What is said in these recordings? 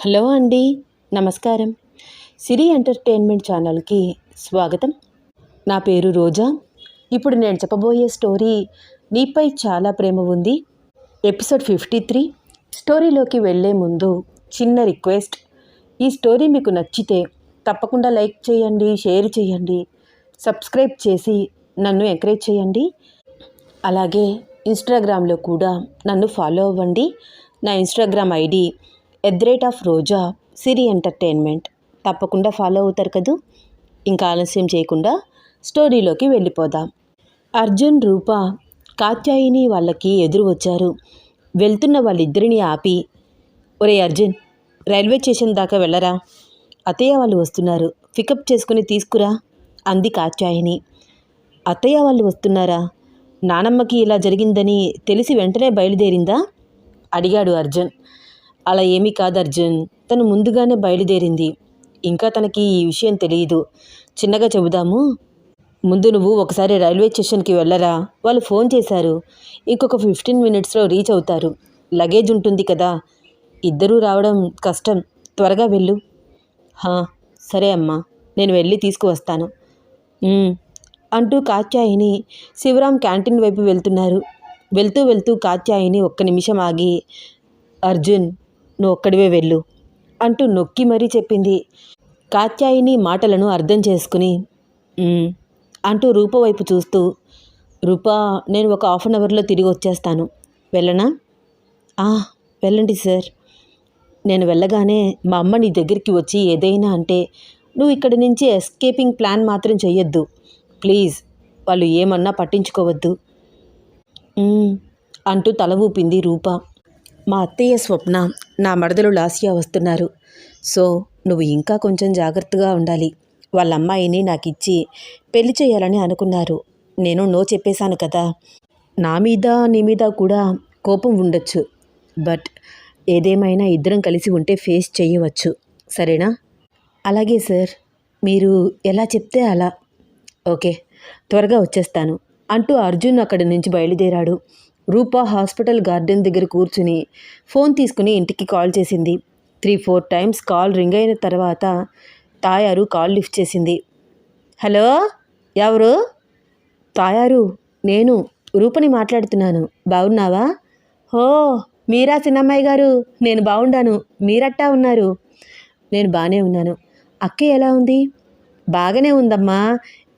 Hello అండి, నమస్కారం. సిరి entertainment ఛానల్కి స్వాగతం. నా పేరు రోజా. ఇప్పుడు నేను చెప్పబోయే స్టోరీ నీపై చాలా ప్రేమ ఉంది, ఎపిసోడ్ 53. స్టోరీలోకి వెళ్ళే ముందు చిన్న రిక్వెస్ట్. ఈ స్టోరీ మీకు నచ్చితే తప్పకుండా లైక్ చేయండి, షేర్ చేయండి, సబ్స్క్రైబ్ చేసి నన్ను ఎంకరేజ్ చేయండి. అలాగే ఇన్స్టాగ్రామ్లో కూడా నన్ను ఫాలో అవ్వండి. నా ఇన్స్టాగ్రామ్ ఐడి @రోజా సిరి ఎంటర్టైన్మెంట్. తప్పకుండా ఫాలో అవుతారు కదూ. ఇంకా ఆలస్యం చేయకుండా స్టోరీలోకి వెళ్ళిపోదాం. అర్జున్, రూప, కాత్యాయిని వాళ్ళకి ఎదురు వచ్చారు. వెళ్తున్న వాళ్ళిద్దరిని ఆపి, ఒరే అర్జున్, రైల్వే స్టేషన్ దాకా వెళ్ళరా, అత్తయ్య వాళ్ళు వస్తున్నారు, పికప్ చేసుకుని తీసుకురా అంది కాత్యాయిని. అత్తయ్య వాళ్ళు వస్తున్నారా? నానమ్మకి ఇలా జరిగిందని తెలిసి వెంటనే బయలుదేరిందా అడిగాడు అర్జున్. అలా ఏమీ కాదు అర్జున్, తను ముందుగానే బయలుదేరింది. ఇంకా తనకి ఈ విషయం తెలియదు. చిన్నగా చెబుదాము. ముందు నువ్వు ఒకసారి రైల్వే స్టేషన్కి వెళ్ళరా, వాళ్ళు ఫోన్ చేశారు. ఇంకొక 15 మినిట్స్లో రీచ్ అవుతారు. లగేజ్ ఉంటుంది కదా, ఇద్దరూ రావడం కష్టం. త్వరగా వెళ్ళు. సరే అమ్మా, నేను వెళ్ళి తీసుకువస్తాను అంటూ కాత్యాయిని శివరాం క్యాంటీన్ వైపు వెళ్తున్నారు. వెళ్తూ వెళ్తూ కాత్యాయిని ఒక్క నిమిషం ఆగి, అర్జున్, నువ్వు ఒక్కడివే వెళ్ళు అంటూ నొక్కి మరీ చెప్పింది. కాత్యాయిని మాటలను అర్థం చేసుకుని అంటూ రూప వైపు చూస్తూ, రూపా, నేను ఒక 1/2 అవర్లో తిరిగి వచ్చేస్తాను, వెళ్ళనా? వెళ్ళండి సార్. నేను వెళ్ళగానే మా అమ్మ నీ దగ్గరికి వచ్చి ఏదైనా అంటే నువ్వు ఇక్కడి నుంచి ఎస్కేపింగ్ ప్లాన్ మాత్రం చెయ్యొద్దు ప్లీజ్. వాళ్ళు ఏమన్నా పట్టించుకోవద్దు అంటూ తల ఊపింది రూప. మా అత్తయ్య స్వప్న, నా మరదలు లాస్యా వస్తున్నారు. సో నువ్వు ఇంకా కొంచెం జాగ్రత్తగా ఉండాలి. వాళ్ళ అమ్మాయిని నాకు ఇచ్చి పెళ్లి చేయాలని అనుకున్నారు. నేను నో చెప్పేశాను కదా. నా మీద నీ మీద కూడా కోపం ఉండొచ్చు, బట్ ఏదేమైనా ఇద్దరం కలిసి ఉంటే ఫేస్ చేయవచ్చు, సరేనా? అలాగే సార్, మీరు ఎలా చెప్తే అలా. ఓకే, త్వరగా వచ్చేస్తాను అంటూ అర్జున్ అక్కడి నుంచి బయలుదేరాడు. రూప హాస్పిటల్ గార్డెన్ దగ్గర కూర్చుని ఫోన్ తీసుకుని ఇంటికి కాల్ చేసింది. 3-4 టైమ్స్ కాల్ రింగ్ అయిన తర్వాత తాయారు కాల్ లిఫ్ట్ చేసింది. హలో, ఎవరు? తాయారు, నేను రూపని మాట్లాడుతున్నాను. బాగున్నావా? మీరా చిన్నమ్మాయి గారు, నేను బాగుండాను, మీరట్టా ఉన్నారు? నేను బాగానే ఉన్నాను. అక్క ఎలా ఉంది? బాగానే ఉందమ్మా.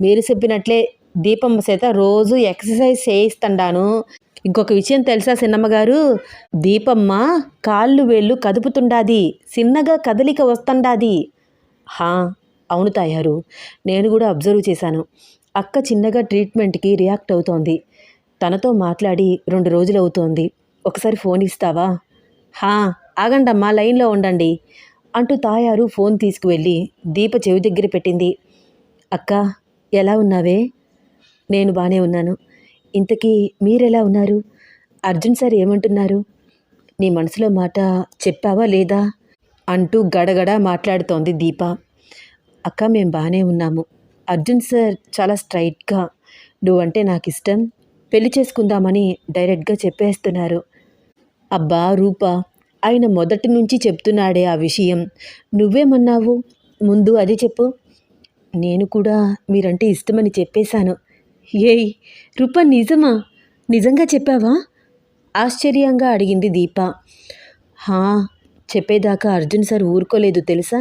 మీరు చెప్పినట్లే దీపమ్మ చేత రోజు ఎక్సర్సైజ్ చేయిస్తాను. ఇంకొక విషయం తెలుసా చిన్నమ్మగారు, దీపమ్మ కాళ్ళు వేళ్ళు కదుపుతుండాది, చిన్నగా కదలిక వస్తుండాది. అవును తాయారు, నేను కూడా అబ్జర్వ్ చేశాను. అక్క చిన్నగా ట్రీట్మెంట్కి రియాక్ట్ అవుతోంది. తనతో మాట్లాడి 2 రోజులు అవుతోంది. ఒకసారి ఫోన్ ఇస్తావా? ఆగండమ్మా, లైన్లో ఉండండి అంటూ తాయారు ఫోన్ తీసుకువెళ్ళి దీప చెవి దగ్గర పెట్టింది. అక్క, ఎలా ఉన్నావే? నేను బాగానే ఉన్నాను. ఇంతకీ మీరెలా ఉన్నారు? అర్జున్ సార్ ఏమంటున్నారు? నీ మనసులో మాట చెప్పావా లేదా అంటూ గడగడ మాట్లాడుతోంది దీప. అక్క, మేము బాగానే ఉన్నాము. అర్జున్ సార్ చాలా స్ట్రైట్గా నువ్వంటే నాకు ఇష్టం, పెళ్లి చేసుకుందామని డైరెక్ట్గా చెప్పేస్తున్నారు. అబ్బా రూప, ఆయన మొదటి నుంచి చెప్తున్నాడే ఆ విషయం, నువ్వేమన్నావు ముందు అది చెప్పు. నేను కూడా మీరంటే ఇష్టమని చెప్పేశాను. ఏయ్ రూప, నిజమా? నిజంగా చెప్పావా? ఆశ్చర్యంగా అడిగింది దీప. చెప్పేదాకా అర్జున్ సార్ ఊరుకోలేదు తెలుసా.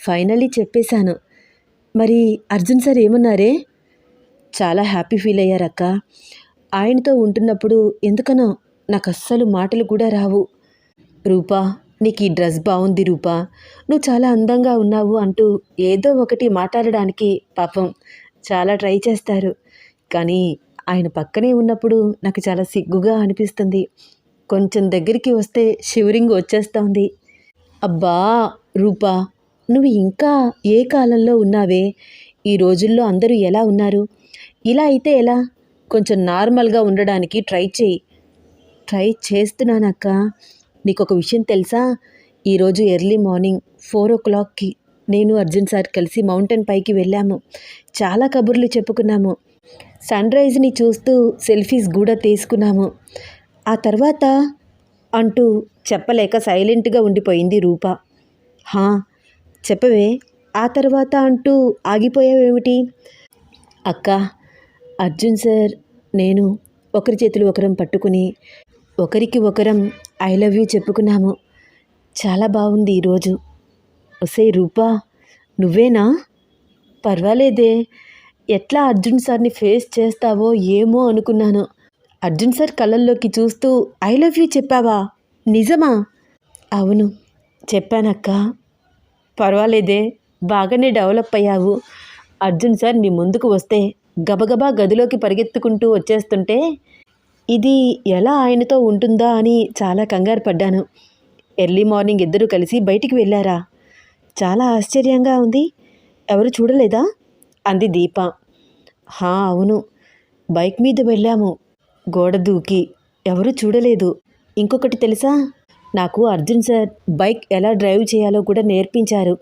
ఫైనల్లీ చెప్పేశాను. మరి అర్జున్ సార్ ఏమన్నారే? చాలా హ్యాపీ ఫీల్ అయ్యారక్క. ఆయనతో ఉంటున్నప్పుడు ఎందుకనో నాకు అస్సలు మాటలు కూడా రావు. రూపా, నీకు ఈ డ్రెస్ బాగుంది రూపా, నువ్వు చాలా అందంగా ఉన్నావు అంటూ ఏదో ఒకటి మాట్లాడడానికి పాపం చాలా ట్రై చేస్తారు. కానీ ఆయన పక్కనే ఉన్నప్పుడు నాకు చాలా సిగ్గుగా అనిపిస్తుంది. కొంచెం దగ్గరికి వస్తే షివరింగ్ వచ్చేస్తోంది. అబ్బా రూపా, నువ్వు ఇంకా ఏ కాలంలో ఉన్నావే? ఈ రోజుల్లో అందరూ ఎలా ఉన్నారు? ఇలా అయితే ఎలా? కొంచెం నార్మల్గా ఉండడానికి ట్రై చేస్తున్నానక్క. నీకొక విషయం తెలుసా? ఈరోజు ఎర్లీ మార్నింగ్ 4 o'clockకి నేను అర్జున్ సార్ కలిసి మౌంటైన్ పైకి వెళ్ళాము. చాలా కబుర్లు చెప్పుకున్నాము. సన్ రైజ్ని చూస్తూ సెల్ఫీస్ కూడా తీసుకున్నాము. ఆ తర్వాత అంటూ చెప్పలేక సైలెంట్గా ఉండిపోయింది రూప. హా, చెప్పవే, ఆ తర్వాత అంటూ ఆగిపోయావేమిటి? అక్క, అర్జున్ సార్, నేను ఒకరి చేతులు ఒకరం పట్టుకుని ఒకరికి ఒకరం ఐ లవ్ యూ చెప్పుకున్నాము. చాలా బాగుంది ఈరోజు. ఒసే రూపా, నువ్వేనా? పర్వాలేదే, ఎట్లా అర్జున్ సార్ని ఫేస్ చేస్తావో ఏమో అనుకున్నాను. అర్జున్ సార్ కళ్ళల్లోకి చూస్తూ ఐ లవ్ యూ చెప్పావా? నిజమా? అవును, చెప్పానక్క. పర్వాలేదే, బాగానే డెవలప్ అయ్యావు. అర్జున్ సార్ నీ ముందుకు వస్తే గబగబా గదిలోకి పరిగెత్తుకుంటూ వచ్చేస్తుంటే ఇది ఎలా ఆయనతో ఉంటుందా అని చాలా కంగారు పడ్డాను. ఎర్లీ మార్నింగ్ ఇద్దరూ కలిసి బయటికి వెళ్ళారా? చాలా ఆశ్చర్యంగా ఉంది. ఎవరు చూడలేదా? అంది దీప. హా, అవును, బైక్ మీద వెళ్ళాము. గోడ దూకి ఎవరూ చూడలేదు. ఇంకొకటి తెలుసా, నాకు అర్జున్ సార్ బైక్ ఎలా డ్రైవ్ చేయాలో కూడా నేర్పించారు.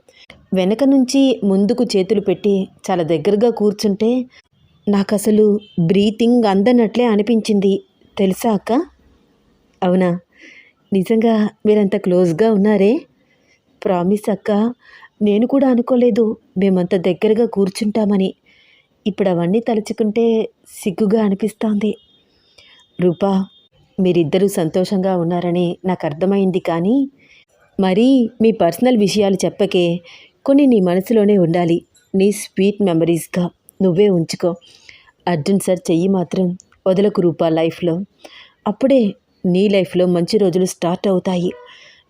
వెనక నుంచి ముందుకు చేతులు పెట్టి చాలా దగ్గరగా కూర్చుంటే నాకు అసలు బ్రీతింగ్ అందనట్లే అనిపించింది. తెలుసా అక్క? అవునా? నిజంగా మీరంత క్లోజ్గా ఉన్నారే. ప్రామిస్ అక్క, నేను కూడా అనుకోలేదు మేమంత దగ్గరగా కూర్చుంటామని. ఇప్పుడు అవన్నీ తలుచుకుంటే సిగ్గుగా అనిపిస్తోంది. రూపా, మీరిద్దరూ సంతోషంగా ఉన్నారని నాకు అర్థమైంది, కానీ మరీ మీ పర్సనల్ విషయాలు చెప్పకే. కొన్ని నీ మనసులోనే ఉండాలి. నీ స్వీట్ మెమరీస్గా నువ్వే ఉంచుకో. అర్జున్ సార్ చెయ్యి మాత్రం వదలకు రూపా లైఫ్లో. అప్పుడే నీ లైఫ్లో మంచి రోజులు స్టార్ట్ అవుతాయి.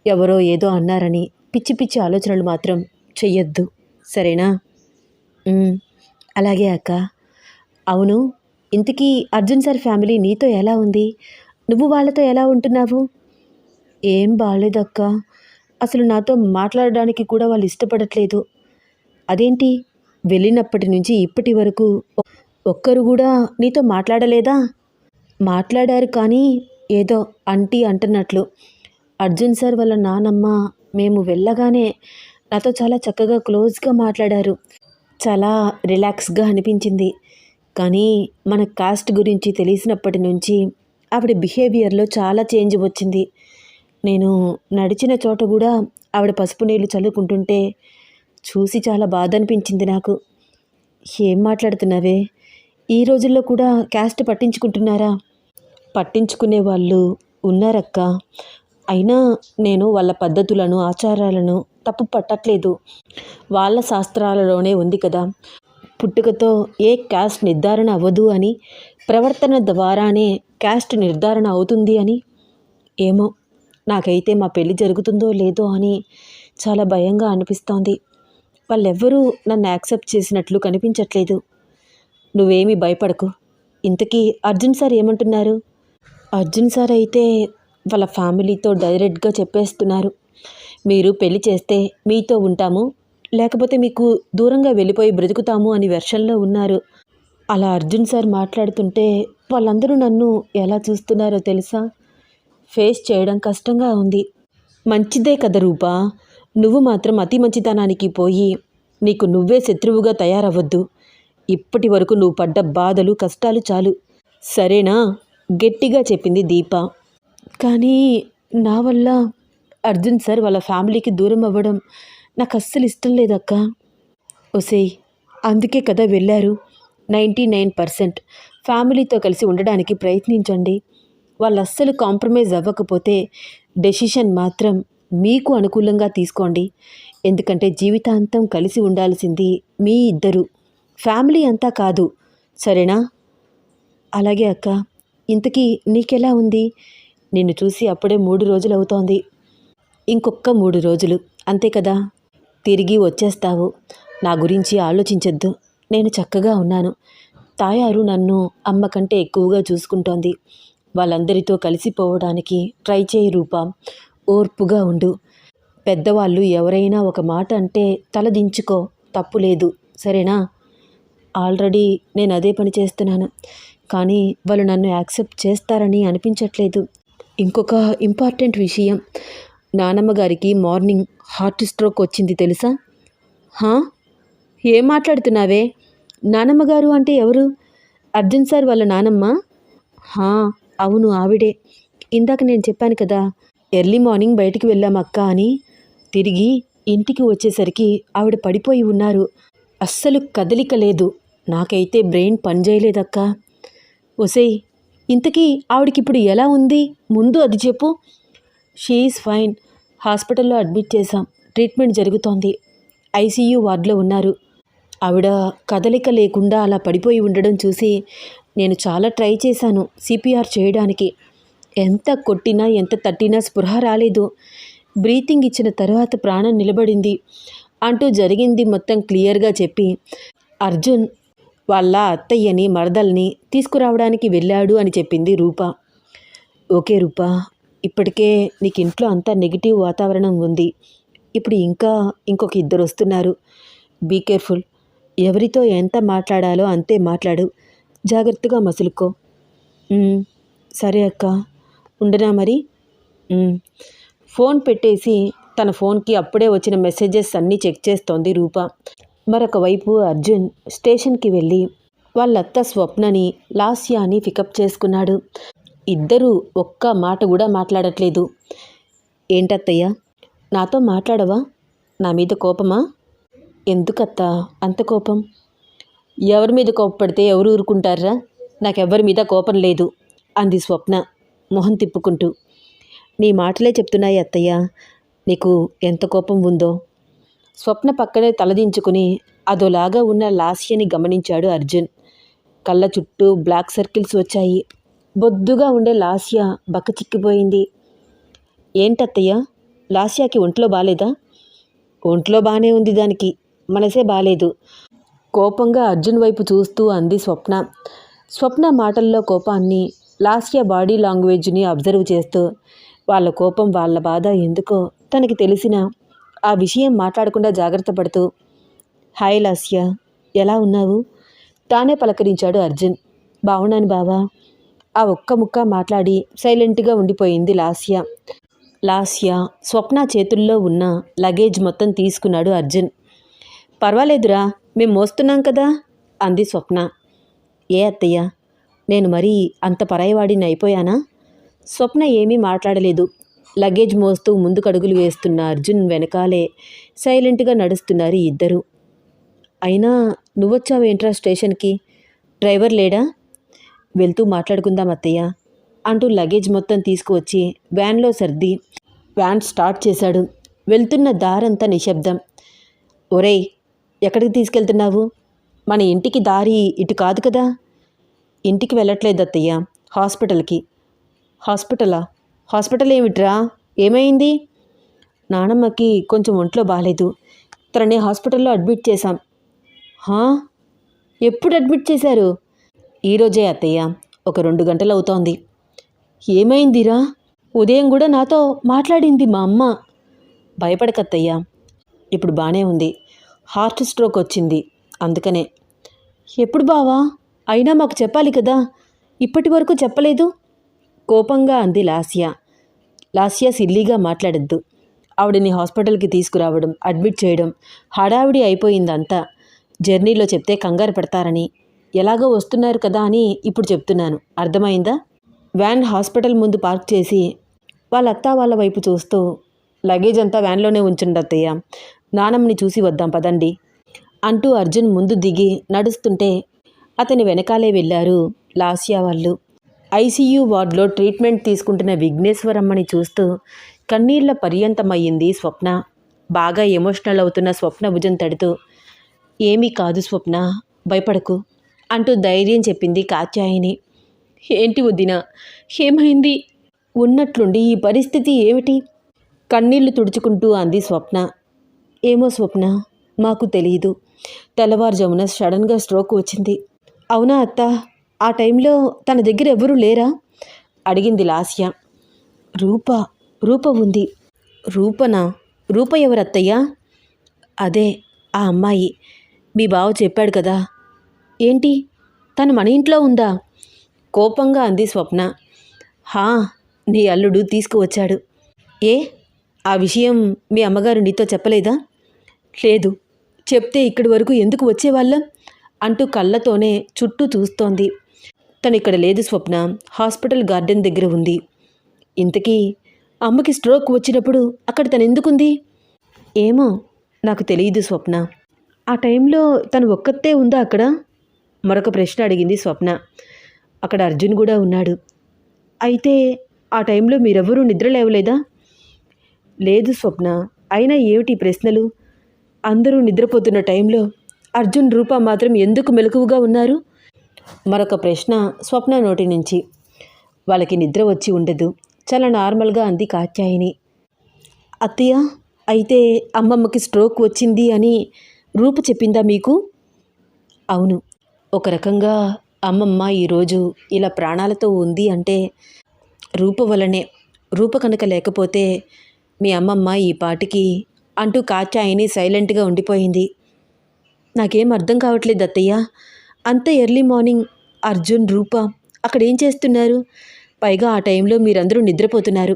ఎవరో ఏదో అన్నారని పిచ్చి పిచ్చి ఆలోచనలు మాత్రం చెయ్యొద్దు, సరేనా? అలాగే అక్క. అవును, ఇంతకీ అర్జున్ సార్ ఫ్యామిలీ నీతో ఎలా ఉంది? నువ్వు వాళ్ళతో ఎలా ఉంటున్నావు? ఏం బాగాలేదక్క. అసలు నాతో మాట్లాడడానికి కూడా వాళ్ళు ఇష్టపడట్లేదు. అదేంటి, వెళ్ళినప్పటి నుంచి ఇప్పటి వరకు ఒక్కరు కూడా నీతో మాట్లాడలేదా? మాట్లాడారు, కానీ ఏదో అంటీ అంటున్నట్లు. అర్జున్ సార్ వాళ్ళ నానమ్మ మేము వెళ్ళగానే నాతో చాలా చక్కగా క్లోజ్గా మాట్లాడారు. చాలా రిలాక్స్గా అనిపించింది. కానీ మన కాస్ట్ గురించి తెలిసినప్పటి నుంచి ఆవిడ బిహేవియర్లో చాలా చేంజ్ వచ్చింది. నేను నడిచిన చోట కూడా ఆవిడ పసుపు నీళ్ళు చల్లుకుంటుంటే చూసి చాలా బాధ అనిపించింది నాకు. ఏం మాట్లాడుతున్నావే? ఈ రోజుల్లో కూడా క్యాస్ట్ పట్టించుకుంటున్నారా? పట్టించుకునే వాళ్ళు ఉన్నారక్క. అయినా నేను వాళ్ళ పద్ధతులను ఆచారాలను తప్పు పట్టట్లేదు. వాళ్ళ శాస్త్రాలలోనే ఉంది కదా, పుట్టుకతో ఏ క్యాస్ట్ నిర్ధారణ అవ్వదు అని, ప్రవర్తన ద్వారానే క్యాస్ట్ నిర్ధారణ అవుతుంది అని. ఏమో, నాకైతే మా పెళ్ళి జరుగుతుందో లేదో అని చాలా భయంగా అనిపిస్తోంది. వాళ్ళెవ్వరూ నన్ను యాక్సెప్ట్ చేసినట్లు కనిపించట్లేదు. నువ్వేమీ భయపడకు. ఇంతకీ అర్జున్ సార్ ఏమంటున్నారు? అర్జున్ సార్ అయితే వాళ్ళ ఫ్యామిలీతో డైరెక్ట్గా చెప్పేస్తున్నారు, మీరు పెళ్లి చేస్తే మీతో ఉంటాము, లేకపోతే మీకు దూరంగా వెళ్ళిపోయి బ్రతుకుతాము అని వెర్షన్లో ఉన్నారు. అలా అర్జున్ సార్ మాట్లాడుతుంటే వాళ్ళందరూ నన్ను ఎలా చూస్తున్నారో తెలుసా? ఫేస్ చేయడం కష్టంగా ఉంది. మంచిదే కదా రూపా, నువ్వు మాత్రం అతి మంచితనానికి పోయి నీకు నువ్వే శత్రువుగా తయారవ్వద్దు. ఇప్పటి వరకు నువ్వు పడ్డ బాధలు కష్టాలు చాలు, సరేనా? గట్టిగా చెప్పింది దీప. కానీ నా వల్ల అర్జున్ సార్ వాళ్ళ ఫ్యామిలీకి దూరం అవ్వడం నాకు అస్సలు ఇష్టం లేదక్క. ఒసేయ్, అందుకే కదా వెళ్ళారు. 99% ఫ్యామిలీతో కలిసి ఉండడానికి ప్రయత్నించండి. వాళ్ళు అస్సలు కాంప్రమైజ్ అవ్వకపోతే డెసిషన్ మాత్రం మీకు అనుకూలంగా తీసుకోండి. ఎందుకంటే జీవితాంతం కలిసి ఉండాల్సింది మీ ఇద్దరు, ఫ్యామిలీ అంతా కాదు, సరేనా? అలాగే అక్క. ఇంతకీ నీకెలా ఉంది? నిన్ను చూసి అప్పుడే 3 రోజులు అవుతోంది. ఇంకొక 3 రోజులు అంతే కదా, తిరిగి వచ్చేస్తావు. నా గురించి ఆలోచించొద్దు, నేను చక్కగా ఉన్నాను. తాయారు నన్ను అమ్మ కంటే ఎక్కువగా చూసుకుంటోంది. వాళ్ళందరితో కలిసిపోవడానికి ట్రై చేయి రూపా. ఓర్పుగా ఉండు. పెద్దవాళ్ళు ఎవరైనా ఒక మాట అంటే తలదించుకో, తప్పు లేదు, సరేనా? ఆల్రెడీ నేను అదే పని చేస్తున్నాను, కానీ వాళ్ళు నన్ను యాక్సెప్ట్ చేస్తారని అనిపించట్లేదు. ఇంకొక ఇంపార్టెంట్ విషయం, నానమ్మ గారికి మార్నింగ్ హార్ట్ స్ట్రోక్ వచ్చింది తెలుసా? హా, ఏం మాట్లాడుతున్నావే? నానమ్మ గారు అంటే ఎవరు? అర్జున్ సార్ వాళ్ళ నానమ్మ? హా, అవును, ఆవిడే. ఇందాక నేను చెప్పాను కదా, ఎర్లీ మార్నింగ్ బయటికి వెళ్ళాం అక్క అని. తిరిగి ఇంటికి వచ్చేసరికి ఆవిడ పడిపోయి ఉన్నారు. అస్సలు కదలిక లేదు. నాకైతే బ్రెయిన్ పనిచేయలేదక్కా. ఒసేయ్, ఇంతకీ ఆవిడకిప్పుడు ఎలా ఉంది? ముందు అది చెప్పు. She's fine. హాస్పిటల్లో అడ్మిట్ చేశాం. ట్రీట్మెంట్ జరుగుతోంది. ఐసీయూ వార్డులో ఉన్నారు. ఆవిడ కదలిక లేకుండా అలా పడిపోయి ఉండడం చూసి నేను చాలా ట్రై చేశాను సిపిఆర్ చేయడానికి. ఎంత కొట్టినా ఎంత తట్టినా స్పృహ రాలేదు. బ్రీతింగ్ ఇచ్చిన తర్వాత ప్రాణం నిలబడింది అంటూ జరిగింది మొత్తం క్లియర్గా చెప్పి అర్జున్ వాళ్ళ అత్తయ్యని మరదల్ని తీసుకురావడానికి వెళ్ళాడు అని చెప్పింది రూప. ఓకే రూప, ఇప్పటికే నీకు ఇంట్లో అంతా నెగిటివ్ వాతావరణం ఉంది. ఇప్పుడు ఇంకొక ఇద్దరు వస్తున్నారు. Be careful. ఎవరితో ఎంత మాట్లాడాలో అంతే మాట్లాడు. జాగ్రత్తగా మసులుకో. సరే అక్క, ఉండనా మరి. ఫోన్ పెట్టేసి తన ఫోన్కి అప్పుడే వచ్చిన మెసేజెస్ అన్నీ చెక్ చేస్తోంది రూప. మరొక వైపు అర్జున్ స్టేషన్కి వెళ్ళి వాళ్ళత్త స్వప్నని లాస్యాని పికప్ చేసుకున్నాడు. ఇద్దరూ ఒక్క మాట కూడా మాట్లాడట్లేదు. ఏంటత్తయ్య, నాతో మాట్లాడవా? నా మీద కోపమా? ఎందుకత్తా అంత కోపం? ఎవరి మీద కోపపడితే ఎవరు ఊరుకుంటారా? నాకెవ్వరి మీద కోపం లేదు అంది స్వప్న మొహం తిప్పుకుంటూ. నీ మాటలే చెప్తున్నాయి అత్తయ్య, నీకు ఎంత కోపం ఉందో. స్వప్న పక్కనే తలదించుకుని అదోలాగా ఉన్న లాస్యని గమనించాడు అర్జున్. కళ్ళ చుట్టూ బ్లాక్ సర్కిల్స్ వచ్చాయి. బొద్దుగా ఉండే లాస్య బక్కచిక్కిపోయింది. ఏంటత్తయ్య, లాస్యాకి ఒంట్లో బాలేదా? ఒంట్లో బాగానే ఉంది, దానికి మనసే బాలేదు. కోపంగా అర్జున్ వైపు చూస్తూ అంది స్వప్న. స్వప్న మాటల్లో కోపాన్ని, లాస్య బాడీ లాంగ్వేజ్ని అబ్జర్వ్ చేస్తూ వాళ్ళ కోపం వాళ్ళ బాధ ఎందుకో తనకి తెలిసిన ఆ విషయం మాట్లాడకుండా జాగ్రత్త పడుతూ హాయ్ లాస్య, ఎలా ఉన్నావు? తానే పలకరించాడు అర్జున్. బావున్నాను బావా. ఆ ఒక్క ముక్క మాట్లాడి సైలెంట్గా ఉండిపోయింది లాస్య. స్వప్న చేతుల్లో ఉన్న లగేజ్ మొత్తం తీసుకున్నాడు అర్జున్. పర్వాలేదురా, మేము మోస్తున్నాం కదా అంది స్వప్న. ఏ అత్తయ్య, నేను మరీ అంత పరాయివాడిని అయిపోయానా? స్వప్న ఏమీ మాట్లాడలేదు. లగేజ్ మోస్తూ ముందుకడుగులు వేస్తున్న అర్జున్ వెనకాలే సైలెంట్గా నడుస్తున్నారు ఇద్దరు. అయినా నువ్వొచ్చావేంట్రా స్టేషన్కి? డ్రైవర్ లేడా? వెళ్తూ మాట్లాడుకుందాం అత్తయ్య అంటూ లగేజ్ మొత్తం తీసుకువచ్చి వ్యాన్లో సర్ది వ్యాన్ స్టార్ట్ చేశాడు. వెళ్తున్న దారంతా నిశ్శబ్దం. ఒరేయ్, ఎక్కడికి తీసుకెళ్తున్నావు? మన ఇంటికి దారి ఇటు కాదు కదా. ఇంటికి వెళ్ళట్లేదు అత్తయ్య, హాస్పిటల్కి. హాస్పిటలా? హాస్పిటల్ ఏమిట్రా, ఏమైంది? నానమ్మకి కొంచెం ఒంట్లో బాగాలేదు. తనని హాస్పిటల్లో అడ్మిట్ చేశాం. ఎప్పుడు అడ్మిట్ చేశారు? ఈరోజే అత్తయ్య, ఒక 2 గంటలు అవుతోంది. ఏమైందిరా? ఉదయం కూడా నాతో మాట్లాడింది మా అమ్మ. భయపడకత్తయ్యా, ఇప్పుడు బాగానే ఉంది. హార్ట్ స్ట్రోక్ వచ్చింది, అందుకనే. ఎప్పుడు బావా? అయినా మాకు చెప్పాలి కదా, ఇప్పటి వరకు చెప్పలేదు. కోపంగా అంది లాస్య సిల్లీగా మాట్లాడద్దు. ఆవిడని హాస్పిటల్కి తీసుకురావడం, అడ్మిట్ చేయడం హడావిడి అయిపోయిందంతా. జర్నీలో చెప్తే కంగారు పడతారని, ఎలాగో వస్తున్నారు కదా అని ఇప్పుడు చెప్తున్నాను, అర్థమైందా? వ్యాన్ హాస్పిటల్ ముందు పార్క్ చేసి వాళ్ళ అత్త వాళ్ళ వైపు చూస్తూ లగేజ్ అంతా వ్యాన్లోనే ఉంచుండత్తయ్య, నానమ్మని చూసి వద్దాం పదండి అంటూ అర్జున్ ముందు దిగి నడుస్తుంటే అతని వెనకాలే వెళ్ళారు లాస్య వాళ్ళు. ఐసీయూ వార్డులో ట్రీట్మెంట్ తీసుకుంటున్న విఘ్నేశ్వరమ్మని చూస్తూ కన్నీళ్ల పర్యంతమయ్యింది స్వప్న. బాగా ఎమోషనల్ అవుతున్న స్వప్న భుజం తడుతూ ఏమీ కాదు స్వప్న, భయపడకు అంటూ ధైర్యం చెప్పింది కాత్యాయిని. ఏంటి వదినా, ఏమైంది? ఉన్నట్లుండి ఈ పరిస్థితి ఏమిటి? కన్నీళ్లు తుడుచుకుంటూ అంది స్వప్న. ఏమో స్వప్న, మాకు తెలియదు. తెల్లవారుజామున సడన్గా స్ట్రోక్ వచ్చింది. అవునా అత్త, ఆ టైంలో తన దగ్గర ఎవరూ లేరా అడిగింది లాస్య. రూప ఉంది. రూపనా? రూప ఎవరత్తయ్యా? అదే ఆ అమ్మాయి, మీ బావ చెప్పాడు కదా. ఏంటి, తను మన ఇంట్లో ఉందా? కోపంగా అంది స్వప్న. నీ అల్లుడు తీసుకువచ్చాడు. ఏ, ఆ విషయం మీ అమ్మగారు నీతో చెప్పలేదా? లేదు, చెప్తే ఇక్కడి వరకు ఎందుకు వచ్చేవాళ్ళం అంటూ కళ్ళతోనే చుట్టూ చూస్తోంది. తను ఇక్కడ లేదు స్వప్న, హాస్పిటల్ గార్డెన్ దగ్గర ఉంది. ఇంతకీ అమ్మకి స్ట్రోక్ వచ్చినప్పుడు అక్కడ తను ఎందుకుంది? ఏమో నాకు తెలియదు స్వప్న. ఆ టైంలో తను ఒక్కతే ఉందా అక్కడ? మరొక ప్రశ్న అడిగింది స్వప్న. అక్కడ అర్జున్ కూడా ఉన్నాడు. అయితే ఆ టైంలో మీరెవ్వరూ నిద్ర లేవలేదా? లేదు స్వప్న. అయినా ఏమిటి ప్రశ్నలు? అందరూ నిద్రపోతున్న టైంలో అర్జున్ రూప మాత్రం ఎందుకు మెలకువగా ఉన్నారు? మరొక ప్రశ్న స్వప్న నోటి నుంచి. వాళ్ళకి నిద్ర వచ్చి ఉండదు. చాలా నార్మల్గా అంది కాత్యాయిని. అత్తయ్య, అయితే అమ్మమ్మకి స్ట్రోక్ వచ్చింది అని రూప చెప్పిందా మీకు? అవును. ఒక రకంగా అమ్మమ్మ ఈరోజు ఇలా ప్రాణాలతో ఉంది అంటే రూప వలనే. రూప కనుక లేకపోతే మీ అమ్మమ్మ ఈ పాటికి అంటూ కాత్యాయిని సైలెంట్గా ఉండిపోయింది. నాకేం అర్థం కావట్లేదు అత్తయ్య. అంత ఎర్లీ మార్నింగ్ అర్జున్, రూప అక్కడేం చేస్తున్నారు? పైగా ఆ టైంలో మీరందరూ నిద్రపోతున్నారు.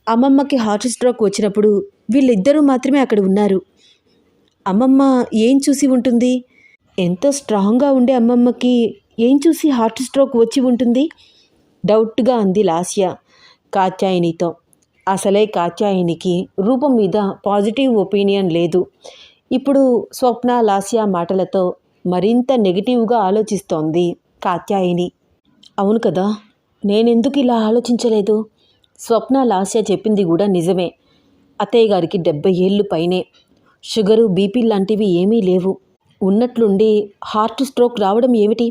అమ్మమ్మకి హార్ట్ స్ట్రోక్ వచ్చినప్పుడు వీళ్ళిద్దరూ మాత్రమే అక్కడ ఉన్నారు. అమ్మమ్మ ఏం చూసి ఉంటుంది? ఎంతో స్ట్రాంగ్గా ఉండే అమ్మమ్మకి ఏం చూసి హార్ట్ స్ట్రోక్ వచ్చి ఉంటుంది? డౌట్గా అంది లాస్య కాత్యాయినితో. అసలే కాత్యాయినికి రూపం మీద పాజిటివ్ ఒపీనియన్ లేదు. ఇప్పుడు స్వప్న, లాస్య మాటలతో మరింత నెగిటివ్గా ఆలోచిస్తోంది కాత్యాయిని. అవును కదా, నేనెందుకు ఇలా ఆలోచించలేదు? స్వప్న, లాస్య చెప్పింది కూడా నిజమే. అత్తయ్య గారికి 70 ఏళ్ళు పైనే. షుగరు, బీపీ లాంటివి ఏమీ లేవు. ఉన్నట్లుండి హార్ట్ స్ట్రోక్ రావడం ఏమిటి?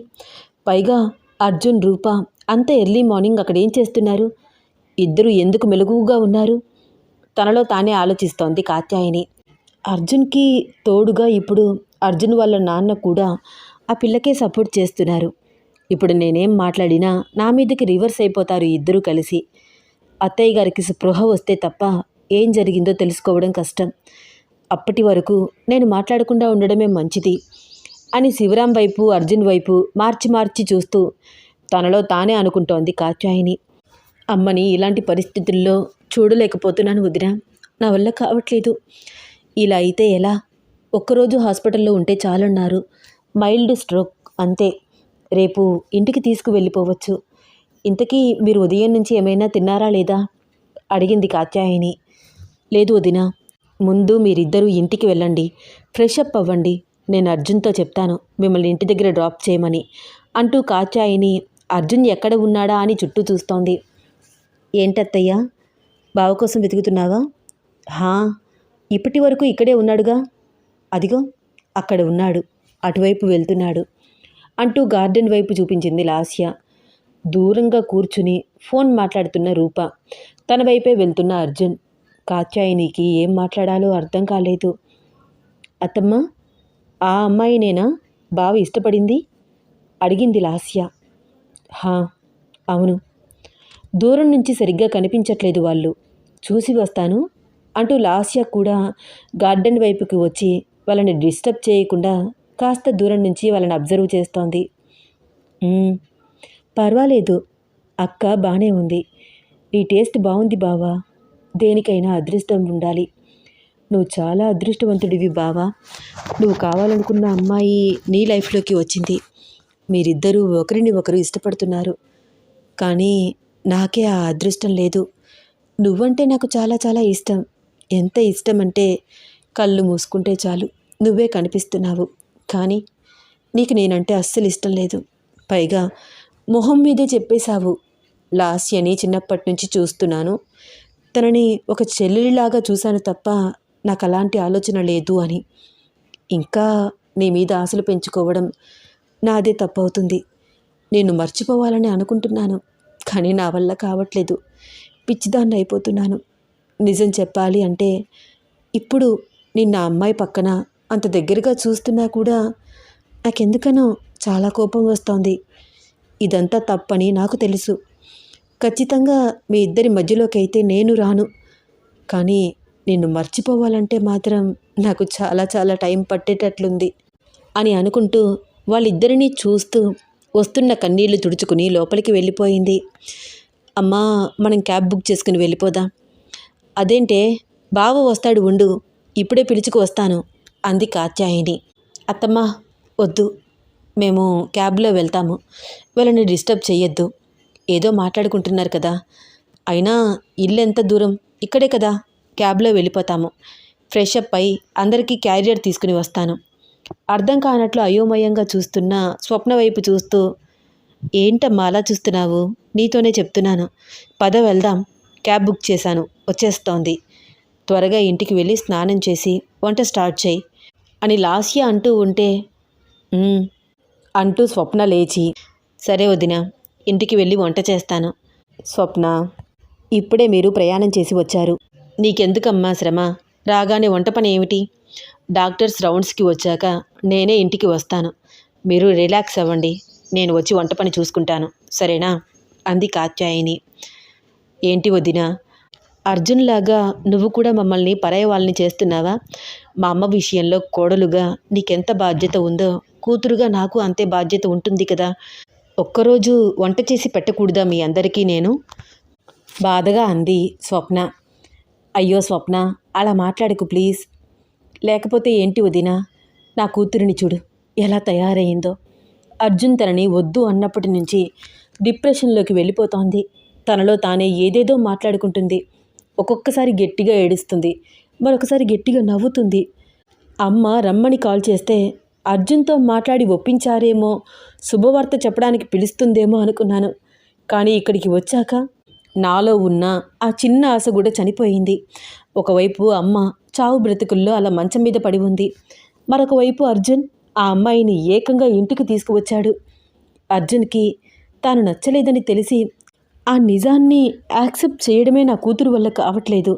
పైగా అర్జున్, రూప అంత ఎర్లీ మార్నింగ్ అక్కడేం చేస్తున్నారు? ఇద్దరు ఎందుకు మెలకువగా ఉన్నారు? తనలో తానే ఆలోచిస్తోంది కాత్యాయిని. అర్జున్కి తోడుగా ఇప్పుడు అర్జున్ వాళ్ళ నాన్న కూడా ఆ పిల్లకే సపోర్ట్ చేస్తున్నారు. ఇప్పుడు నేనేం మాట్లాడినా నా మీదకి రివర్స్ అయిపోతారు ఇద్దరూ కలిసి. అత్తయ్య గారికి స్పృహ వస్తే తప్ప ఏం జరిగిందో తెలుసుకోవడం కష్టం. అప్పటి వరకు నేను మాట్లాడకుండా ఉండడమే మంచిది అని శివరాం వైపు, అర్జున్ వైపు మార్చి మార్చి చూస్తూ తనలో తానే అనుకుంటోంది కాత్యాయిని. అమ్మని ఇలాంటి పరిస్థితుల్లో చూడలేకపోతున్నాను వదినా. నా వల్ల కావట్లేదు. ఇలా అయితే ఎలా? ఒక్కరోజు హాస్పిటల్లో ఉంటే చాలన్నారు. మైల్డ్ స్ట్రోక్ అంతే. రేపు ఇంటికి తీసుకువెళ్ళిపోవచ్చు. ఇంతకీ మీరు ఉదయం నుంచి ఏమైనా తిన్నారా లేదా? అడిగింది కాత్యాయిని. లేదు వదినా. ముందు మీరిద్దరూ ఇంటికి వెళ్ళండి, ఫ్రెష్ అప్ అవ్వండి. నేను అర్జున్తో చెప్తాను మిమ్మల్ని ఇంటి దగ్గర డ్రాప్ చేయమని అంటూ కాత్యాయిని అర్జున్ ఎక్కడ ఉన్నాడా అని చుట్టూ చూస్తోంది. ఏంటత్తయ్యా, బావ కోసం వెతుకుతున్నావా? హా, ఇప్పటి వరకు ఇక్కడే ఉన్నాడుగా. అదిగో అక్కడ ఉన్నాడు, అటువైపు వెళ్తున్నాడు అంటూ గార్డెన్ వైపు చూపించింది లాస్య. దూరంగా కూర్చుని ఫోన్ మాట్లాడుతున్న రూప, తన వైపే వెళ్తున్న అర్జున్. కాత్యాయినికి ఏం మాట్లాడాలో అర్థం కాలేదు. అత్తమ్మ, ఆ అమ్మాయినేనా బావ ఇష్టపడింది? అడిగింది లాస్య. హా, అవును. దూరం నుంచి సరిగ్గా కనిపించట్లేదు వాళ్ళు. చూసి వస్తాను అంటూ లాస్య కూడా గార్డెన్ వైపుకి వచ్చి వాళ్ళని డిస్టర్బ్ చేయకుండా కాస్త దూరం నుంచి వాళ్ళని అబ్జర్వ్ చేస్తోంది. పర్వాలేదు అక్క, బాగానే ఉంది. నీ టేస్ట్ బాగుంది బావా. దేనికైనా అదృష్టం ఉండాలి. నువ్వు చాలా అదృష్టవంతుడివి బావా. నువ్వు కావాలనుకున్న అమ్మాయి నీ లైఫ్లోకి వచ్చింది. మీరిద్దరూ ఒకరిని ఒకరు ఇష్టపడుతున్నారు. కానీ నాకే ఆ అదృష్టం లేదు. నువ్వంటే నాకు చాలా చాలా ఇష్టం. ఎంత ఇష్టం అంటే కళ్ళు మూసుకుంటే చాలు నువ్వే కనిపిస్తున్నావు. కానీ నీకు నేనంటే అస్సలు ఇష్టం లేదు. పైగా మొహం మీదే చెప్పేశావు. లాస్యని చిన్నప్పటి నుంచి చూస్తున్నాను. తనని ఒక చెల్లెలిలాగా చూశాను తప్ప నాకు అలాంటి ఆలోచన లేదు అని. ఇంకా నీ మీద ఆశలు పెంచుకోవడం నాదే తప్పవుతుంది. నేను మర్చిపోవాలని అనుకుంటున్నాను, కానీ నా వల్ల కావట్లేదు. పిచ్చిదాన్ని అయిపోతున్నాను. నిజం చెప్పాలి అంటే ఇప్పుడు నిన్న అమ్మాయి పక్కన అంత దగ్గరగా చూస్తున్నా కూడా నాకెందుకనో చాలా కోపం వస్తోంది. ఇదంతా తప్పని నాకు తెలుసు. ఖచ్చితంగా మీ ఇద్దరి మధ్యలోకి అయితే నేను రాను. కానీ నిన్ను మర్చిపోవాలంటే మాత్రం నాకు చాలా చాలా టైం పట్టేటట్లుంది అని అనుకుంటూ వాళ్ళిద్దరినీ చూస్తూ వస్తున్న కన్నీళ్లు తుడుచుకుని లోపలికి వెళ్ళిపోయింది. అమ్మా, మనం క్యాబ్ బుక్ చేసుకుని వెళ్ళిపోదాం. అదేంటే, బావ వస్తాడు ఉండు, ఇప్పుడే పిలుచుకు వస్తాను అంది కాత్యాయిని. అత్తమ్మ, వద్దు, మేము క్యాబ్లో వెళ్తాము. వాళ్ళని డిస్టర్బ్ చెయ్యొద్దు. ఏదో మాట్లాడుకుంటున్నారు కదా. అయినా ఇల్లు ఎంత దూరం, ఇక్కడే కదా, క్యాబ్లో వెళ్ళిపోతాము. ఫ్రెష్ అప్ అయి అందరికీ క్యారియర్ తీసుకుని వస్తాను. అర్థం కానట్లు అయోమయంగా చూస్తున్న స్వప్న వైపు చూస్తూ, ఏంటమ్మా అలా చూస్తున్నావు? నీతోనే చెప్తున్నాను. పద వెళ్దాం. క్యాబ్ బుక్ చేశాను, వచ్చేస్తోంది. త్వరగా ఇంటికి వెళ్ళి స్నానం చేసి వంట స్టార్ట్ చేయి అని లాస్య అంటూ ఉంటే, "ఉమ్" అంటూ స్వప్న లేచి, సరే వదినా, ఇంటికి వెళ్ళి వంట చేస్తాను. స్వప్న, ఇప్పుడే మీరు ప్రయాణం చేసి వచ్చారు. నీకెందుకమ్మా శ్రమ? రాగానే వంట పని ఏమిటి? డాక్టర్స్ రౌండ్స్కి వచ్చాక నేనే ఇంటికి వస్తాను. మీరు రిలాక్స్ అవ్వండి. నేను వచ్చి వంట పని చూసుకుంటాను, సరేనా? అంది కాత్యాయిని. ఏంటి వదినా, అర్జున్లాగా నువ్వు కూడా మమ్మల్ని పరాయి వాళ్ళని చేస్తున్నావా? మా అమ్మ విషయంలో కోడలుగా నీకెంత బాధ్యత ఉందో కూతురుగా నాకు అంతే బాధ్యత ఉంటుంది కదా. ఒక్కరోజు వంట చేసి పెట్టకూడదా మీ అందరికీ నేను? బాధగా అంది స్వప్న. అయ్యో స్వప్న, అలా మాట్లాడకు ప్లీజ్. లేకపోతే ఏంటి వదినా, నా కూతురిని చూడు ఎలా తయారయ్యిందో. అర్జున్ తనని వద్దు అన్నప్పటి నుంచి డిప్రెషన్లోకి వెళ్ళిపోతోంది. తనలో తానే ఏదేదో మాట్లాడుకుంటుంది. ఒక్కొక్కసారి గట్టిగా ఏడుస్తుంది, మరొకసారి గట్టిగా నవ్వుతుంది. అమ్మ రమ్మని కాల్ చేస్తే అర్జున్తో మాట్లాడి ఒప్పించారేమో, శుభవార్త చెప్పడానికి పిలుస్తుందేమో అనుకున్నాను. కానీ ఇక్కడికి వచ్చాక నాలో ఉన్న ఆ చిన్న ఆశ కూడా చనిపోయింది. ఒకవైపు అమ్మ చావు బ్రతుకుల్లో అలా మంచం మీద పడి ఉంది. మరొక వైపు అర్జున్ ఆ అమ్మాయిని ఏకంగా ఇంటికి తీసుకువచ్చాడు. అర్జున్కి తాను నచ్చలేదని తెలిసి ఆ నిజాన్ని యాక్సెప్ట్ చేయడమే నా కూతురు వల్ల కావట్లేదు.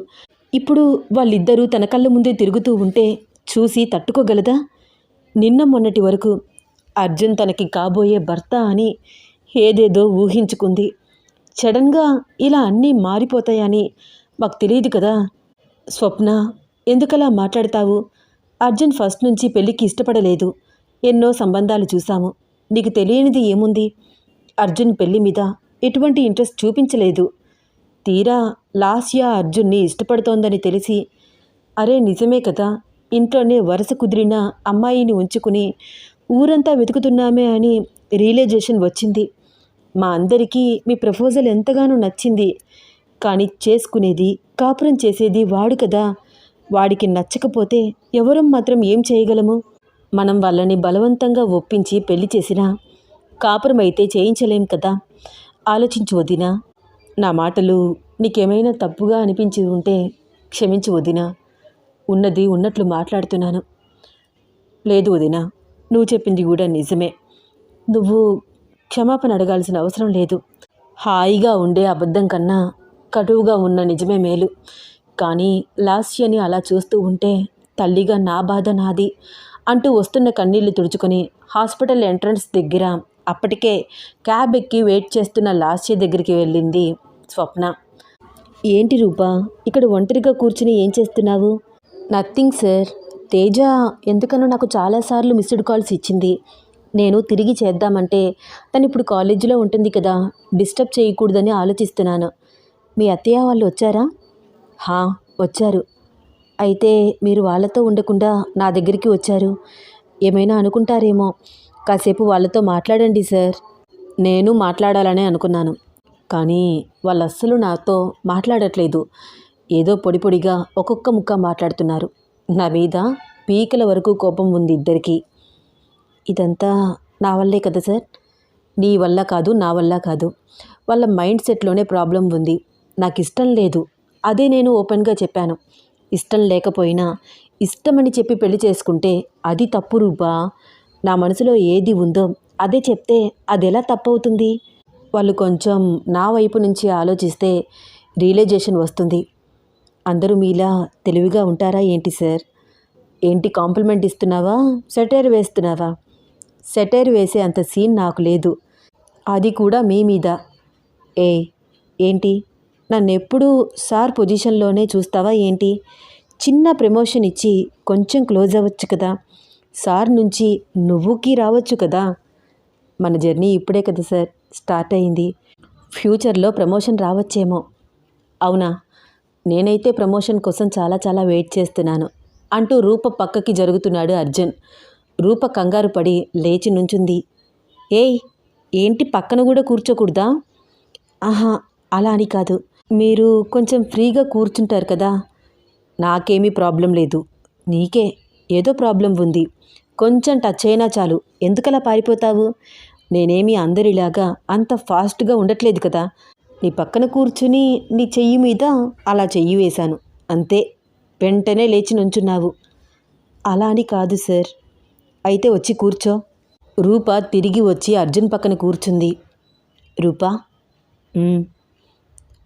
ఇప్పుడు వాళ్ళిద్దరూ తన కళ్ళ ముందే తిరుగుతూ ఉంటే చూసి తట్టుకోగలదా? నిన్న మొన్నటి వరకు అర్జున్ తనకి కాబోయే భర్త అని ఏదేదో ఊహించుకుంది. సడన్గా ఇలా అన్నీ మారిపోతాయని మాకు తెలియదు కదా. స్వప్న, ఎందుకలా మాట్లాడతావు? అర్జున్ ఫస్ట్ నుంచి పెళ్ళికి ఇష్టపడలేదు. ఎన్నో సంబంధాలు చూశాము. నీకు తెలియనిది ఏముంది? అర్జున్ పెళ్లి మీద ఎటువంటి ఇంట్రెస్ట్ చూపించలేదు. తీరా లాస్య అర్జున్ని ఇష్టపడుతోందని తెలిసి, అరే నిజమే కదా, ఇంట్లోనే వరుస కుదిరిన అమ్మాయిని ఉంచుకుని ఊరంతా వెతుకుతున్నామే అని రియలైజేషన్ వచ్చింది. మా అందరికీ మీ ప్రపోజల్ ఎంతగానో నచ్చింది. కానీ చేసుకునేది, కాపురం చేసేది వాడు కదా. వాడికి నచ్చకపోతే ఎవరం మాత్రం ఏం చేయగలము? మనం వాళ్ళని బలవంతంగా ఒప్పించి పెళ్లి చేసినా కాపురం అయితే చేయించలేం కదా. ఆలోచించు వదినా. నా మాటలు నీకేమైనా తప్పుగా అనిపించి ఉంటే క్షమించు వదినా. ఉన్నది ఉన్నట్లు మాట్లాడుతున్నాను. లేదు వదినా, నువ్వు చెప్పింది కూడా నిజమే. నువ్వు క్షమాపణ అడగాల్సిన అవసరం లేదు. హాయిగా ఉండే అబద్ధం కన్నా కటువుగా ఉన్న నిజమే మేలు. కానీ లాస్యని అలా చూస్తూ ఉంటే తల్లిగా నా బాధ నాది అంటూ వస్తున్న కన్నీళ్లు తుడుచుకొని హాస్పిటల్ ఎంట్రన్స్ దగ్గర అప్పటికే క్యాబ్ ఎక్కి వెయిట్ చేస్తున్న లాస్య దగ్గరికి వెళ్ళింది స్వప్న. ఏంటి రూపా, ఇక్కడ ఒంటరిగా కూర్చుని ఏం చేస్తున్నావు? Nothing sir. తేజ ఎందుకనో నాకు చాలాసార్లు మిస్డ్ కాల్స్ ఇచ్చింది. నేను తిరిగి చేద్దామంటే తను ఇప్పుడు కాలేజీలో ఉంటుంది కదా, డిస్టర్బ్ చేయకూడదని ఆలోచిస్తున్నాను. మీ అత్తయ్య వాళ్ళు వచ్చారా? హా, వచ్చారు. అయితే మీరు వాళ్ళతో ఉండకుండా నా దగ్గరికి వచ్చారు. ఏమైనా అనుకుంటారేమో. కాసేపు వాళ్ళతో మాట్లాడండి సార్. నేను మాట్లాడాలనే అనుకున్నాను, కానీ వాళ్ళు అస్సలు నాతో మాట్లాడట్లేదు. ఏదో పొడి పొడిగా ఒక్కొక్క ముక్క మాట్లాడుతున్నారు. నా మీద పీకల వరకు కోపం ఉంది ఇద్దరికీ. ఇదంతా నా వల్లే కదా సార్. నీ వల్ల కాదు, నా వల్ల కాదు. వాళ్ళ మైండ్ సెట్లోనే ప్రాబ్లం ఉంది. నాకు ఇష్టం లేదు, అదే నేను ఓపెన్గా చెప్పాను. ఇష్టం లేకపోయినా ఇష్టమని చెప్పి పెళ్లి చేసుకుంటే అది తప్పు రూపా. నా మనసులో ఏది ఉందో అదే చెప్తే అది ఎలా తప్పవుతుంది? వాళ్ళు కొంచెం నా వైపు నుంచి ఆలోచిస్తే రియలైజేషన్ వస్తుంది. అందరూ మీలా తెలివిగా ఉంటారా ఏంటి సార్? ఏంటి కాంప్లిమెంట్ ఇస్తున్నావా, సెటైర్ వేస్తున్నావా? సెటైర్ వేసే అంత సీన్ నాకు లేదు, అది కూడా మీ మీద. ఏంటి, నన్నెప్పుడూ సార్ పొజిషన్లోనే చూస్తావా ఏంటి? చిన్న ప్రమోషన్ ఇచ్చి కొంచెం క్లోజ్ అవ్వచ్చు కదా. సార్ నుంచి నువ్వుకి రావచ్చు కదా. మన జర్నీ ఇప్పుడే కదా సార్ స్టార్ట్ అయింది. ఫ్యూచర్లో ప్రమోషన్ రావచ్చేమో. అవునా? నేనైతే ప్రమోషన్ కోసం చాలా చాలా వెయిట్ చేస్తున్నాను అంటూ రూప పక్కకి జరుగుతున్నాడు అర్జున్. రూప కంగారు పడి లేచి నుంచుంది. ఏంటి, పక్కన కూడా కూర్చోకూడదా? ఆహా, అలా అని కాదు. మీరు కొంచెం ఫ్రీగా కూర్చుంటారు కదా. నాకేమీ ప్రాబ్లం లేదు. నీకే ఏదో ప్రాబ్లం ఉంది. కొంచెం టచ్ అయినా చాలు ఎందుకలా పారిపోతావు? నేనేమీ అందరిలాగా అంత ఫాస్ట్గా ఉండట్లేదు కదా. నీ పక్కన కూర్చుని నీ చెయ్యి మీద అలా చెయ్యి వేశాను అంతే. వెంటనే లేచి నుంచున్నావు. అలా అని కాదు సార్. అయితే వచ్చి కూర్చో. రూప తిరిగి వచ్చి అర్జున్ పక్కన కూర్చుంది. Roopa,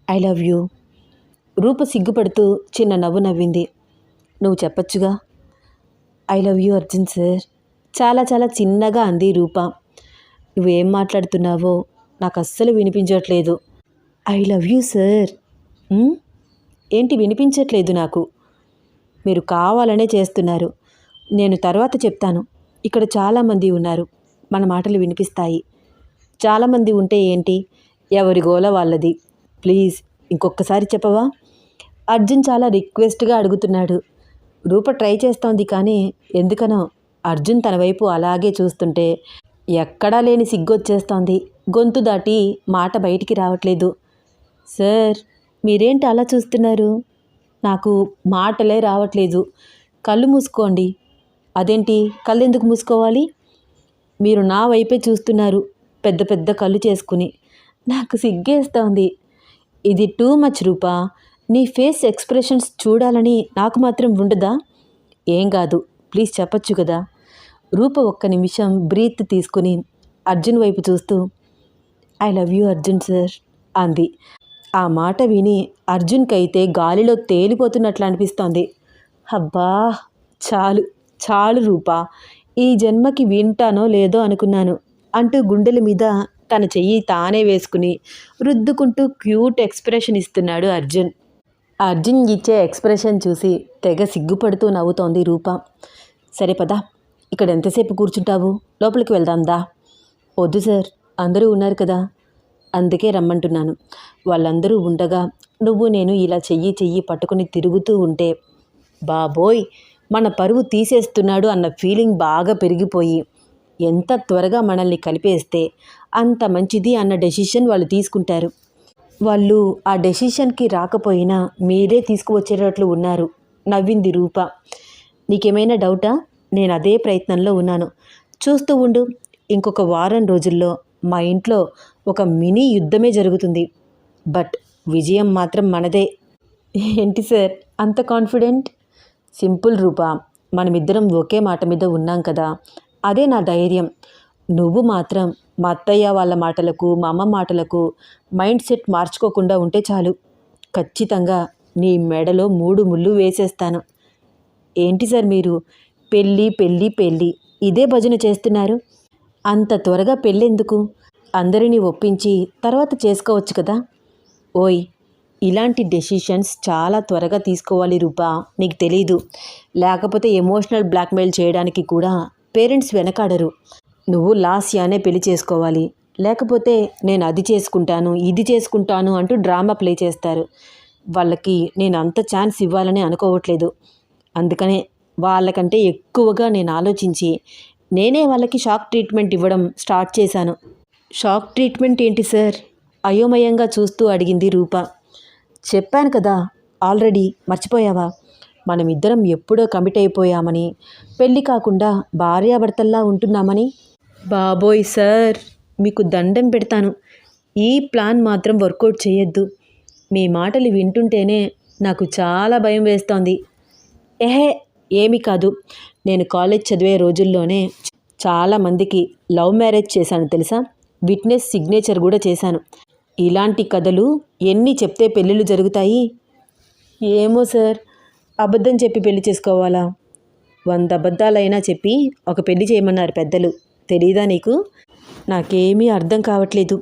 I love you. Roopa సిగ్గుపడుతూ చిన్న నవ్వు నవ్వింది. నువ్వు చెప్పచ్చుగా. I love you Arjun sir. చాలా చాలా చిన్నగా అంది రూప. నువ్వేం మాట్లాడుతున్నావో నాకు అస్సలు వినిపించట్లేదు. I love you sir. ఏంటి వినిపించట్లేదు నాకు? మీరు కావాలనే చేస్తున్నారు. నేను తర్వాత చెప్తాను. ఇక్కడ చాలామంది ఉన్నారు, మన మాటలు వినిపిస్తాయి. చాలామంది ఉంటే ఏంటి, ఎవరి గోల వాళ్ళది. ప్లీజ్ ఇంకొకసారి చెప్పవా? అర్జున్ చాలా రిక్వెస్ట్గా అడుగుతున్నాడు. రూప ట్రై చేస్తోంది కానీ ఎందుకనో అర్జున్ తన వైపు అలాగే చూస్తుంటే ఎక్కడా లేని సిగ్గొచ్చేస్తోంది. గొంతు దాటి మాట బయటికి రావట్లేదు. సార్, మీరేంటి అలా చూస్తున్నారు? నాకు మాటలే రావట్లేదు. కళ్ళు మూసుకోండి. అదేంటి, కళ్ళు ఎందుకు మూసుకోవాలి? మీరు నా వైపే చూస్తున్నారు పెద్ద పెద్ద కళ్ళు చేసుకుని. నాకు సిగ్గేస్తోంది. ఇది టూ మచ్ రూపా. నీ ఫేస్ ఎక్స్ప్రెషన్స్ చూడాలని నాకు మాత్రం ఉండదా? ఏం కాదు, ప్లీజ్ చెప్పచ్చు కదా. రూప ఒక్క నిమిషం బ్రీత్ తీసుకుని అర్జున్ వైపు చూస్తూ I love you Arjun sir అంది. ఆ మాట విని అర్జున్కైతే గాలిలో తేలిపోతున్నట్లు అనిపిస్తోంది. అబ్బా, చాలు చాలు రూపా, ఈ జన్మకి వింటానో లేదో అనుకున్నాను అంటూ గుండెల మీద తన చెయ్యి తానే వేసుకుని రుద్దుకుంటూ క్యూట్ ఎక్స్ప్రెషన్ ఇస్తున్నాడు అర్జున్. అర్జున్ ఇచ్చే ఎక్స్ప్రెషన్ చూసి తెగ సిగ్గుపడుతూ నవ్వుతోంది రూప. సరే పదా, ఇక్కడ ఎంతసేపు కూర్చుంటావు? లోపలికి వెళ్దాందా? వద్దు సార్, అందరూ ఉన్నారు కదా, అందుకే రమ్మంటున్నాను. వాళ్ళందరూ ఉండగా నువ్వు నేను ఇలా చెయ్యి పట్టుకుని తిరుగుతూ ఉంటే బాబోయ్ మన పరువు తీసేస్తున్నాడు అన్న ఫీలింగ్ బాగా పెరిగిపోయి ఎంత త్వరగా మనల్ని కలిపేస్తే అంత మంచిది అన్న డెసిషన్ వాళ్ళు తీసుకుంటారు. వాళ్ళు ఆ డెసిషన్కి రాకపోయినా మీరే తీసుకువచ్చేటట్లు ఉన్నారు నవ్వింది రూప. నీకేమైనా డౌటా? నేను అదే ప్రయత్నంలో ఉన్నాను. చూస్తూ ఉండు, ఇంకొక వారం రోజుల్లో మా ఇంట్లో ఒక మినీ యుద్ధమే జరుగుతుంది. బట్ విజయం మాత్రం మనదే. ఏంటి సార్ అంత కాన్ఫిడెంట్? సింపుల్ రూపా, మనమిద్దరం ఒకే మాట మీద ఉన్నాం కదా, అదే నా ధైర్యం. నువ్వు మాత్రం మా అత్తయ్య వాళ్ళ మాటలకు మా అమ్మ మాటలకు మైండ్ సెట్ మార్చుకోకుండా ఉంటే చాలు. ఖచ్చితంగా నీ మెడలో 3 ముళ్ళు వేసేస్తాను. ఏంటి సార్ మీరు పెళ్ళి పెళ్ళి పెళ్ళి ఇదే భజన చేస్తున్నారు? అంత త్వరగా పెళ్ళెందుకు? అందరినీ ఒప్పించి తర్వాత చేసుకోవచ్చు కదా. ఓయ్, ఇలాంటి డెసిషన్స్ చాలా త్వరగా తీసుకోవాలి రూపా, నీకు తెలీదు. లేకపోతే ఎమోషనల్ బ్లాక్మెయిల్ చేయడానికి కూడా పేరెంట్స్ వెనకాడరు. నువ్వు లాస్యానే పెళ్లి చేసుకోవాలి, లేకపోతే నేను అది చేసుకుంటాను ఇది చేసుకుంటాను అంటూ డ్రామా ప్లే చేస్తారు. వాళ్ళకి నేను అంత ఛాన్స్ ఇవ్వాలని అనుకోవట్లేదు. అందుకనే వాళ్ళకంటే ఎక్కువగా నేను ఆలోచించి నేనే వాళ్ళకి షాక్ ట్రీట్మెంట్ ఇవ్వడం స్టార్ట్ చేశాను. షాక్ ట్రీట్మెంట్ ఏంటి సార్? అయోమయంగా చూస్తూ అడిగింది రూప. చెప్పాను కదా ఆల్రెడీ, మర్చిపోయావా? మనమిద్దరం ఎప్పుడో కమిట్ అయిపోయామని, పెళ్ళి కాకుండా భార్యాభర్తల్లా ఉంటున్నామని. బాబోయ్ సార్, మీకు దండం పెడతాను. ఈ ప్లాన్ మాత్రం వర్కౌట్ చేయొద్దు. మీ మాటలు వింటుంటేనే నాకు చాలా భయం వేస్తోంది. ఏమీ కాదు. నేను కాలేజ్ చదివే రోజుల్లోనే చాలామందికి లవ్ మ్యారేజ్ చేశాను తెలుసా. విట్నెస్ సిగ్నేచర్ కూడా చేశాను. ఇలాంటి కథలు ఎన్ని చెప్తే పెళ్ళిళ్ళు జరుగుతాయి? ఏమో సార్, అబద్ధం చెప్పి పెళ్లి చేసుకోవాలా? 100 అబద్ధాలైనా చెప్పి ఒక పెళ్లి చేయమన్నారు పెద్దలు. తెలీదా నీకు? నాకేమీ అర్థం కావట్లేదు.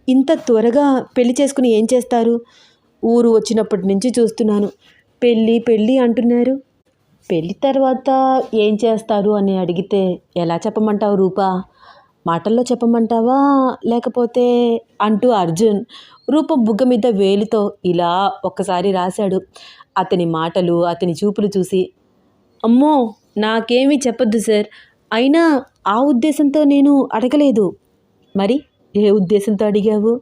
ఇంత త్వరగా పెళ్లి చేసుకుని ఏం చేస్తారు? ఊరు వచ్చినప్పటి నుంచి చూస్తున్నాను, పెళ్ళి పెళ్ళి అంటున్నారు. పెళ్ళి తర్వాత ఏం చేస్తారు అని అడిగితే ఎలా చెప్పమంటావు రూపా? మాటల్లో చెప్పమంటావా లేకపోతే అంటూ అర్జున్ రూప బుగ్గ మీద వేలితో ఇలా ఒక్కసారి రాశాడు. అతని మాటలు అతని చూపులు చూసి అమ్మో నాకేమీ చెప్పొద్దు సార్. అయినా ఆ ఉద్దేశంతో నేను అడగలేదు. మరి ఏ ఉద్దేశంతో అడిగావు?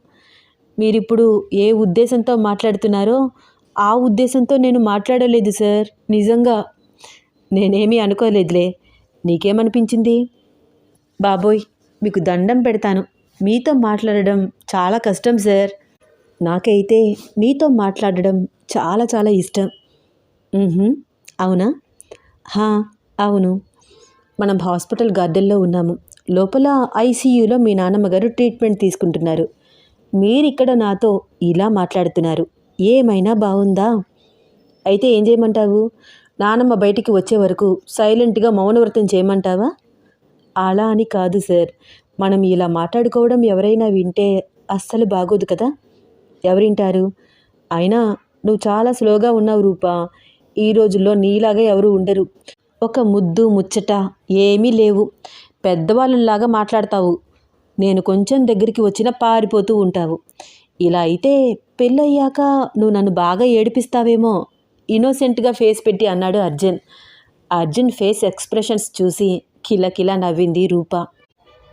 మీరిప్పుడు ఏ ఉద్దేశంతో మాట్లాడుతున్నారో ఆ ఉద్దేశంతో నేను మాట్లాడలేదు సార్. నిజంగా నేనేమీ అనుకోలేదులే. నీకేమనిపించింది? బాబోయ్, మీకు దండం పెడతాను. మీతో మాట్లాడడం చాలా కష్టం సార్. నాకైతే మీతో మాట్లాడడం చాలా చాలా ఇష్టం. అవునా? హా, అవును. మనం హాస్పిటల్ గార్డెన్లో ఉన్నాము. లోపల ఐసీయూలో మీ నాన్నమ్మగారు ట్రీట్మెంట్ తీసుకుంటున్నారు. మీరిక్కడ నాతో ఇలా మాట్లాడుతున్నారు. ఏమైనా బాగుందా? అయితే ఏం చేయమంటావు? నానమ్మ బయటికి వచ్చే వరకు సైలెంట్గా మౌనవ్రతం చేయమంటావా? అలా అని కాదు సార్. మనం ఇలా మాట్లాడుకోవడం ఎవరైనా వింటే అస్సలు బాగోదు కదా. ఎవరింటారు? అయినా నువ్వు చాలా స్లోగా ఉన్నావు రూపా. ఈ రోజుల్లో నీలాగా ఎవరు ఉండరు. ఒక ముద్దు ముచ్చట ఏమీ లేవు. పెద్దవాళ్ళలాగా మాట్లాడతావు. నేను కొంచెం దగ్గరికి వచ్చినా పారిపోతూ ఉంటావు. ఇలా అయితే పెళ్ళయ్యాక నువ్వు నన్ను బాగా ఏడిపిస్తావేమో. ఇన్నోసెంట్గా ఫేస్ పెట్టి అన్నాడు అర్జున్. అర్జున్ ఫేస్ ఎక్స్ప్రెషన్స్ చూసి కిలకిలా నవ్వింది రూప.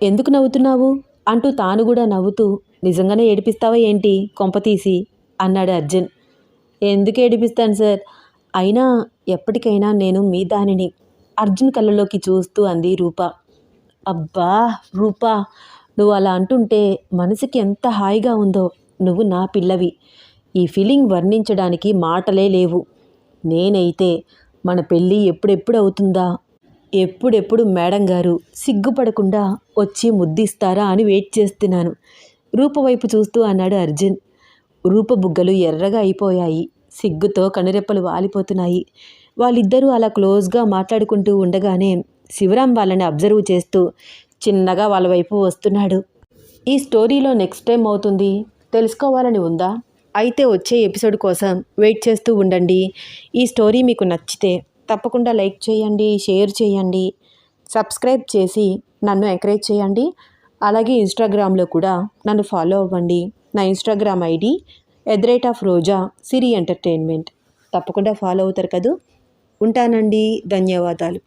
ఎందుకు నవ్వుతున్నావు అంటూ తాను కూడా నవ్వుతూ, నిజంగానే ఏడిపిస్తావా ఏంటి కొంపతీసి అన్నాడు అర్జున్. ఎందుకు ఏడిపిస్తాను సార్? అయినా ఎప్పటికైనా నేను మీ దానిని అర్జున్ కళ్ళలోకి చూస్తూ అంది రూప. అబ్బా రూపా, నువ్వు అలా అంటుంటే మనసుకి ఎంత హాయిగా ఉందో. నువ్వు నా పిల్లవి. ఈ ఫీలింగ్ వర్ణించడానికి మాటలే లేవు. నేనైతే మన పెళ్ళి ఎప్పుడెప్పుడు అవుతుందా, ఎప్పుడెప్పుడు మేడం గారు సిగ్గుపడకుండా వచ్చి ముద్దిస్తారా అని వెయిట్ చేస్తున్నాను. రూప వైపు చూస్తూ అన్నాడు అర్జున్. రూప బుగ్గలు ఎర్రగా అయిపోయాయి. సిగ్గుతో కనురెప్పలు వాలిపోతున్నాయి. వాళ్ళిద్దరూ అలా క్లోజ్గా మాట్లాడుకుంటూ ఉండగానే శివరాం వాళ్ళని అబ్జర్వ్ చేస్తూ చిన్నగా వాళ్ళ వైపు వస్తున్నాడు. ఈ స్టోరీలో నెక్స్ట్ టైం అవుతుంది తెలుసుకోవాలని ఉందా? అయితే వచ్చే ఎపిసోడ్ కోసం వెయిట్ చేస్తూ ఉండండి. ఈ స్టోరీ మీకు నచ్చితే తప్పకుండా లైక్ చేయండి, షేర్ చేయండి, సబ్స్క్రైబ్ చేసి నన్ను ఎంకరేజ్ చేయండి. అలాగే ఇన్స్టాగ్రామ్లో కూడా నన్ను ఫాలో అవ్వండి. నా ఇన్స్టాగ్రామ్ ఐడి @రోజా సిరి ఎంటర్టైన్మెంట్. తప్పకుండా ఫాలో అవుతారు కదూ. ఉంటానండి. ధన్యవాదాలు.